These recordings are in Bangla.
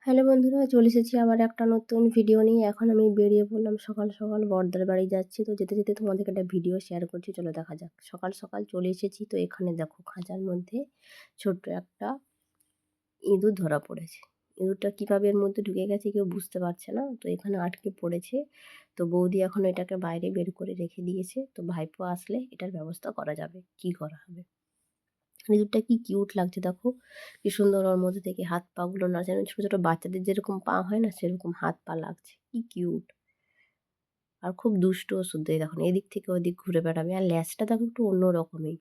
হ্যালো বন্ধুরা, চলে এসেছি আবার একটা নতুন ভিডিও নিয়ে। এখন আমি বেরিয়ে পড়লাম সকাল সকাল, বড়দার বাড়ি যাচ্ছি। তো যেতে যেতে তোমাদেরকে একটা ভিডিও শেয়ার করছি, চলো দেখা যাক। সকাল সকাল চলে এসেছি। তো এখানে দেখো, খাঁচার মধ্যে ছোট্ট একটা ইঁদুর ধরা পড়েছে। ইঁদুরটা কীভাবে এর মধ্যে ঢুকে গেছে কেউ বুঝতে পারছে না। তো এখানে আটকে পড়েছে। তো বৌদি এখন এটাকে বাইরে বের করে রেখে দিয়েছে। তো ভাইপো আসলে এটার ব্যবস্থা করা যাবে, কি করা হবে। ইঁদুরটা কি কিউট লাগছে দেখো, কি সুন্দর। ওর মধ্যে থেকে হাত পা গুলো না যেন ছোটো ছোটো বাচ্চাদের যেরকম পা হয় না, সেরকম হাত পা লাগছে, কি কিউট। আর খুব দুষ্টও শুদ্ধ। এই দেখুন, এদিক থেকে ওদিক ঘুরে বেড়াবে। আর ল্যাজটা দেখো একটু অন্য রকমই।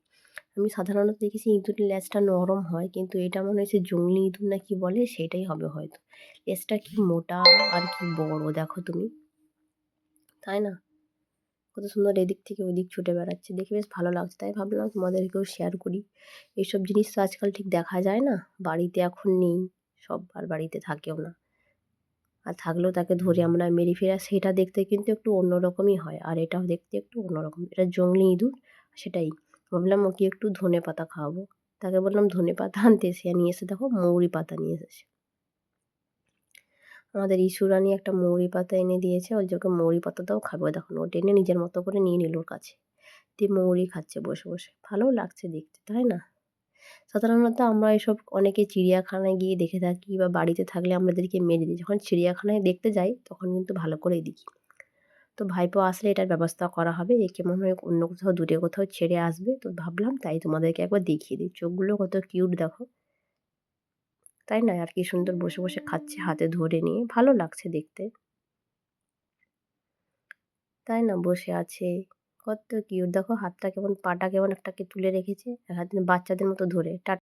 আমি সাধারণত দেখেছি ইঁদুরের ল্যাজটা নরম হয়, কিন্তু এটা মনে হচ্ছে জংলি ইঁদুর না কি বলে, সেটাই হবে হয়তো। লেজটা কি মোটা আর কি বড় দেখো তুমি, তাই না? কত সুন্দর এদিক থেকে ওদিক ছুটে বেড়াচ্ছে, দেখে বেশ ভালো লাগছে। তাই ভাবলাম তোমাদেরকেও শেয়ার করি। এইসব জিনিস তো আজকাল ঠিক দেখা যায় না, বাড়িতে এখন নেই, সব আর বাড়িতে থাকেও না। আর থাকলেও তাকে ধরে আমরা মেরে ফেরা, সেটা দেখতে কিন্তু একটু অন্যরকমই হয়। আর এটাও দেখতে একটু অন্যরকম, এটা জংলি ইঁদুর। সেটাই ভাবলাম ওকে একটু ধনে পাতা খাওয়াবো। তাকে বললাম ধনে পাতা আনতে, সে নিয়ে এসে দেখো মৌরি পাতা নিয়ে এসেছে। আমাদের ইস্যুরানি একটা মৌরি পাতা এনে দিয়েছে, ওই যে ওকে মৌরি পাতাটাও খাবো। দেখুন, ও টেনে নিজের মতো করে নিয়ে নিল ওর কাছে, দিয়ে মৌরি খাচ্ছে বসে বসে। ভালোও লাগছে দেখতে, তাই না? সাধারণত আমরা এসব অনেকে চিড়িয়াখানায় গিয়ে দেখে থাকি, বা বাড়িতে থাকলে আমাদেরকে মেরে দিই। যখন চিড়িয়াখানায় দেখতে যাই তখন কিন্তু ভালো করেই দেখি। তো ভাইপো আসলে এটার ব্যবস্থা করা হবে। একে মনে হয় অন্য কোথাও দূরে কোথাও ছেড়ে আসবে। তো ভাবলাম তাই তোমাদেরকে একবার দেখিয়ে দিই। চোখগুলো কত কিউট দেখো, তাই না? আর কি সুন্দর বসে বসে খাচ্ছে হাতে ধরে নিয়ে, ভালো লাগছে দেখতে, তাই না? বসে আছে, কত কিউট দেখো। হাতটা কেমন, পাটা কেমন একটাকে তুলে রেখেছে, এক হাতে বাচ্চাদের মতো ধরে।